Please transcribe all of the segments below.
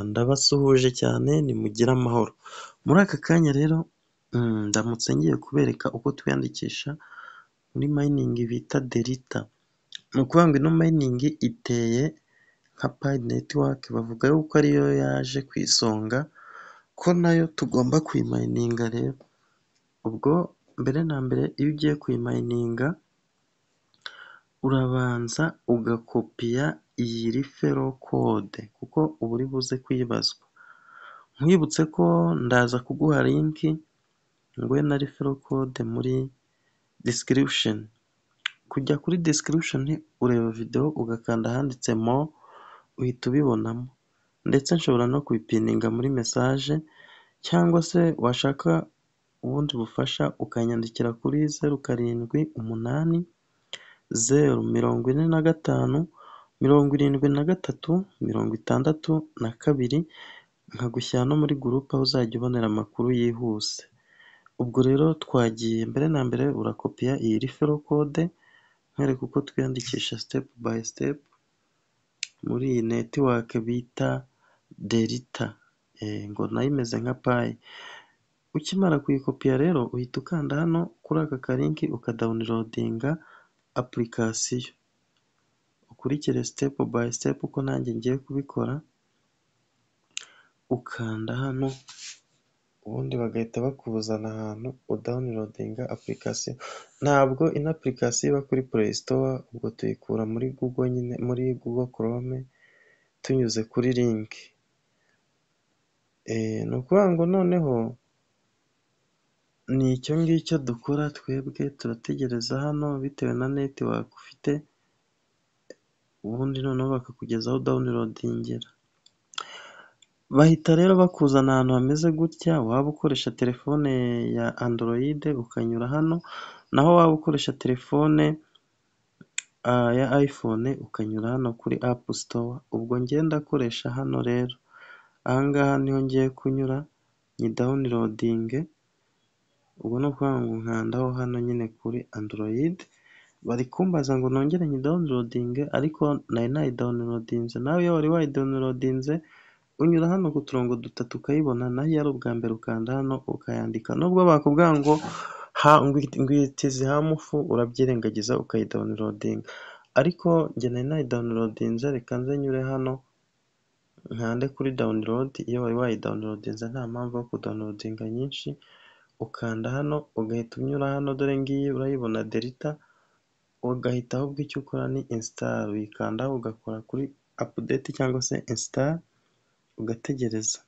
Ndabasuhuje cyane nimugire amahoro. Muri aka kanya rero ndamutse ngiye kubereka uko twiyandikisha muri mayiningi bita Delta. Ni ukuvuga ngo ino mayiningi iteye nka Pi netiwake, bavuga yuko ariyo yaje ku isonga ko nayo tugomba kuyimayininga rero. Ubwo mbere na mbere iyo ugiye kuyimayininga urabanza ugakopiya iyi rifero kode kuko uba uri buze kuyibazwa. Nkwibutse ko ndaza kuguha linki nguhe na rifero kode muri description. Kujya kuri description ureba video ugakanda ahanditse more uhita ubibonamo, ndetse nshobora no kubipininga muri message, cyangwa se washaka ubundi bufasha ukanyandikira kuri 0788 045 73 62 nkagushyira no muri groupe aho uzajya ubonera amakuru yihuse. Ubwo rero twagiye, mbere na mbere urakopiya iyi rifero kode nkwereka uko twiyandikisha step by step muri iyi netiwake bita Delta, ngo nayo imeze nka Pi. Ukimara kuyikopiya rero uhita ukanda hano kuri aka kalinki ukadawunirodinga application, ukurikire step by step uko nanjye ngiye kubikora. Ukanda hano ubundi bagahita bakuzana ahantu udawunirodinga application. Ntabwo ino application iba kuri Play Store, ubwo tuyikura muri Google nyine, muri Google Chrome tunyuze kuri link. Ni ukuvuga ngo noneho ni icyo ngicyo dukora twebwe, turategereza hano bitewe na network ufite, ubundi noneho bakakugezaho dawunirodingira. Bahita rero bakuzana ahantu hameze gutya, waba ukoresha telefone ya Android ukanyura hano, naho waba ukoresha telefone ya iPhone ukanyura hano kuri App Store. Ubwo njye ndakoresha hano rero, aha ngaha niho ngiye kunyura nyidawunirodinge. Ubwo ni ukuvuga ngo nkandaho hano nyine kuri Android, bari kumbaza ngo nongere nyidawunirodinge ariko nari nayidawunirodinze. Nawe iyo wari wayidawunirodinze unyura hano ku turongo dutatu ukayibona, naho iyo ari ubwa mbere ukanda hano ukayandika. Nubwo bakubwira ngo it is harmful urabyirengagiza ukayidawunirodinga, ariko njye nari nayidawunirodinze. Reka nze nyure hano nkande kuri download. Iyo wari wayidawunirodinze nta mpamvu yo kudawunirodinga nyinshi. Ukanda hano ugahita unyura hano, dore ngiyi urayibona Delta, ugahita ahubwo icyo ukora ni install. Uyikandaho ugakora kuri update cyangwa se install ugategereza.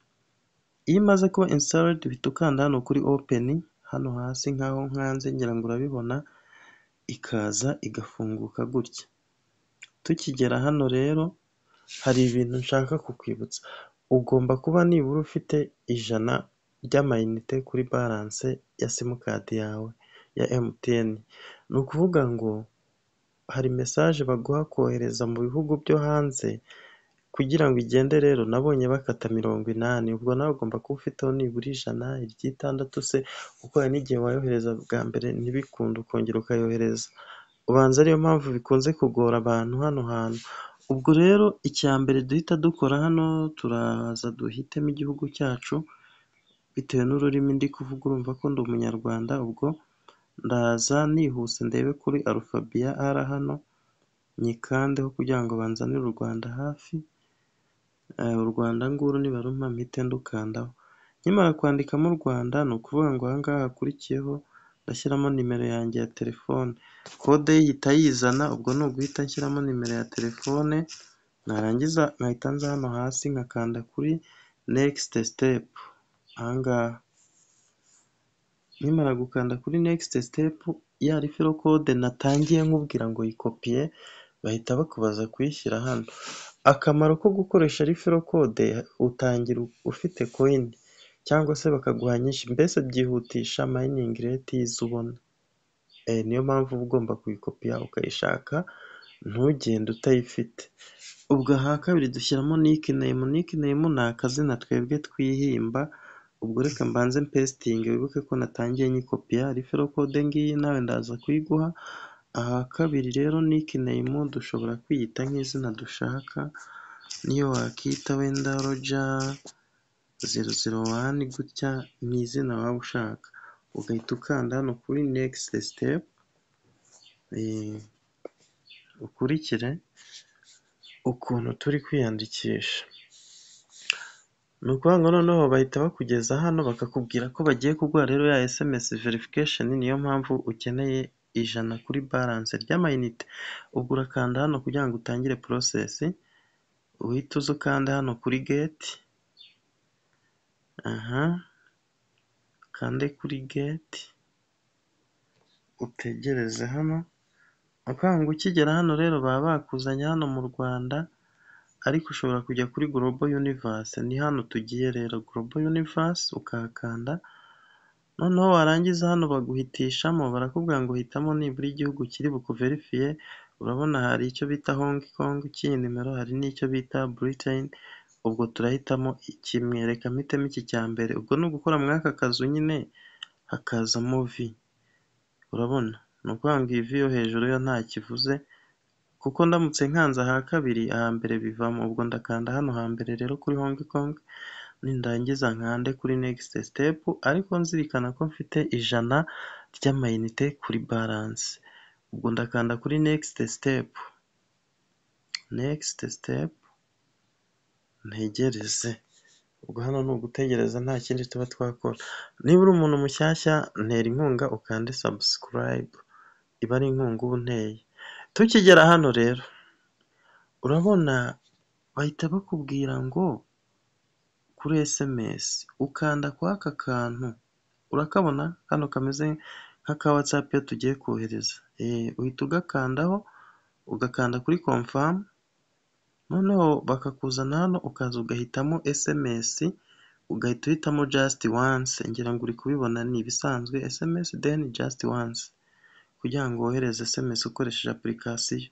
Iyo imaze kuba installed uhita ukanda hano kuri open hano hasi nkaho nkanze, ngira ngo urabibona, ikaza igafunguka gutya. Tukigera hano rero hari ibintu nshaka kukwibutsa. Ugomba kuba nibura ufite 100 ry'amayinite kuri balance ya simukadi yawe ya MTN. Ni ukuvuga ngo hari message baguha kohereza mu bihugu byo hanze, kugira ngo igende rero nabonye bakata 80. Ubwo nawe ugomba kuba ufiteho nibura 100, 60 se, kuko hari n'igihe wayohereza bwa mbere ntibikunde ukongera ukayohereza. Ubanza ariyo mpamvu bikunze kugora abantu hano hantu. Ubwo rero icya mbere duhita dukora hano, turaza duhitemo igihugu cyacu bitewe n'ururimi ndi kuvuga. Urumva ko ndi umunyarwanda, ubwo ndaza nihuse ndebe kuri alphabet ya R hano nyikandeho kugira ngo banzanire u Rwanda hafi. U Rwanda nguru nibarumpa mpite ndukandaho. Nkimara kwandikamo u Rwanda ni ukuvuga ngo aha ngaha hakurikiyeho ndashyiramo nimero yanjye ya telefone, kode ihita yizana. Ubwo ni uguhita nshyiramo nimero ya telefone, narangiza nkahita nza hano hasi nkakanda kuri next step. Aha ngaha nkimara gukanda kuri next step, ya rifero kode natangiye nkubwira ngo yikopiye, bahita bakubaza kuyishyira hano. Akamaro ko gukoresha rifero kode, utangira ufite coin cyangwa se bakaguha nyinshi, mbese byihutisha mining rate y'izo ubona. Niyo mpamvu uba ugomba kuyikopiya ukayishaka, ntugende utayifite. Ubwo aha kabiri dushyiramo nickname. Nickname ni akazina twebwe twihimba. Ubwo reka mbanze mpestinge, wibuke ko natangiye nyikopiya. Rifero kode ngiyi nawe ndaza kuyiguha. Aha kabiri rero nickname dushobora kwiyita nk'izina dushaka. niyo wakita wenda Roger 001 gutya ni izina waba ushaka, ugahita ukanda hano kuri next step, ukurikire ukuntu turi kwiyandikisha. Ni ukuvuga ngo noneho bahita bakugeza hano bakakubwira ko bagiye kuguha rero ya SMS verification, niyo mpamvu ukeneye 100 kuri balance ry'amayinite. Ubwo urakanda hano kugira ngo utangire process, uhita uza ukanda hano kuri get, kande kuri get, utegereze hano. Ukuvuga ngo ukigera hano rero baba bakuzanye hano mu Rwanda, ariko ushobora kujya kuri Global Universe. Ni hano tugiye rero, Global Universe ukahakanda, noneho warangiza hano baguhitishamo, barakubwira ngo hitamo nibura igihugu kiri bukuverifiye. Urabona hari icyo bita Hong Kong cy'iyi nimero, hari n'icyo bita Britain. Ubwo turahitamo kimwe, reka mpitemo iki cya mbere. Ubwo ni ugukora muri aka kazu nyine hakazamo V, urabona. Ni ukuvuga ngo iyi V yo hejuru yo nta kivuze, kuko ndamutse nkanze aha kabiri aha mbere bivamo. Ubwo ndakanda hano hambere rero kuri Hong Kong, nindangiza nkande kuri next step, ariko nzirikana ko mfite 100 ry'amayinite kuri balance. Ubwo ndakanda kuri next step, ntegereze. Ubwo hano ni ugutegereza, nta kindi tuba twakora. Niba uri umuntu mushyashya, ntera inkunga ukande subscribe, iba ari inkunga uba unteye. Tukigera hano rero urabona bahita bakubwira ngo kuri SMS ukanda kwa aka kantu, urakabona kano kameze nk'aka WhatsApp iyo tugiye kohereza, uhita ugakandaho, ugakanda kuri confirm, noneho bakakuzana hano ukaza ugahitamo SMS, ugahita uhitamo just once. Ngira ngo uri kubibona ni ibisanzwe SMS then just once, kugira ngo wohereze SMS ukoresheje application.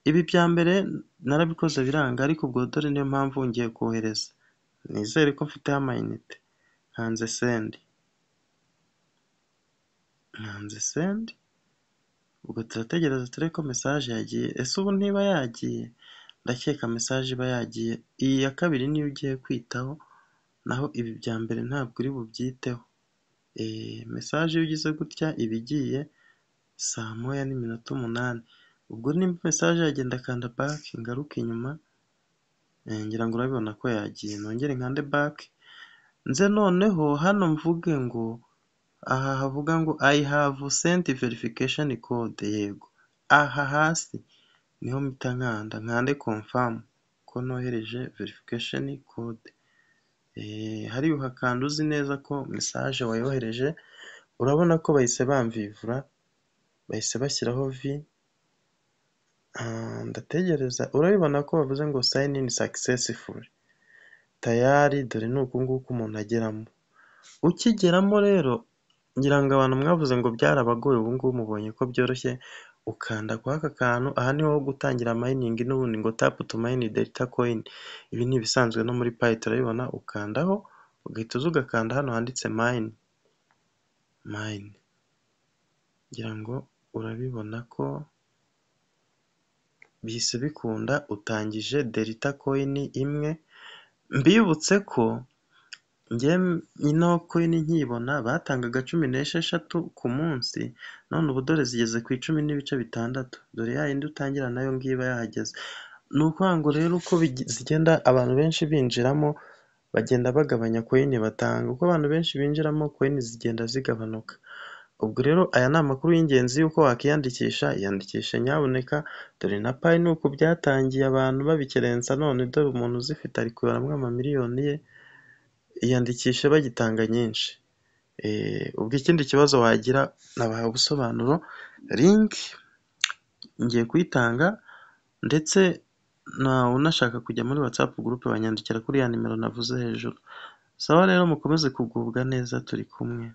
Ibi bya mbere narabikoze biranga, ariko ubwo dore niyo mpamvu ngiye kohereza. Nizere ko mfite amayinite, nkanze send, ubwo turategereza turebe ko message yagiye. Ese ubu ntiba yagiye? Ndakeka message iba yagiye. Iyi ya kabiri niyo ugiye kwitaho, naho ibi bya mbere ntabwo uri bubyiteho. Message iyo ugize gutya iba igiye 9:08. Ubwo nimba message yagenda kanda back, ngaruke inyuma, ngira ngo urabibona ko yagiye. Nongere nkande back, nze noneho hano mvuge ngo aha havuga ngo I have sent verification code. Yego, aha hasi niho mpita nkande confirm ko nohereje verification code. Hari uhakanda uzi neza ko message wayohereje. Urabona ko bahise bamvivura, bahise bashyiraho V. Ndategereza, urabibona ko bavuze ngo sign in successful. Tayari dore ni uku nguku umuntu ageramo. Ukigeramo rero, ngira ngo abantu mwavuze ngo byarabagoye, ubu ngubu mubonye ko byoroshye. Ukanda kwa aka kantu, aha niho ho gutangira mining n'ubundi ngo tap to mine delta coin. Ibi ni ibisanzwe no muri Pi turabibona. Ukandaho ugahita uza ugakanda hano handitse mine. Ngira ngo urabibona ko bihise bikunda, utangije delta coin imwe. Mbibutse ko ino coin nkibona batangaga 16 ku munsi, none ubu dore zigeze ku 10.6. Dore ya yindi utangira nayo ngiba yahageze. Ni ukuvuga ngo rero uko zigenda abantu benshi binjiramo, bagenda bagabanya coin batanga. Uko abantu benshi binjiramo, coin zigenda zigabanuka. Ubwo rero aya ni amakuru y'ingenzi y'uko wakiyandikisha. Iyandikishe nyaboneka, dore na Pi ni uko byatangiye abantu babikerensa, none dore umuntu uzifite ari kuyoramwo amamiliyoni ye. Iyandikishe bagitanga nyinshi. Ubwo ikindi kibazo wagira nabaha ubusobanuro, link ngiye kuyitanga, ndetse unashaka kujya muri WhatsApp group banyandikira kuri ya nimero navuze hejuru. Sawa rero, mukomeze kugubwa neza, turi kumwe.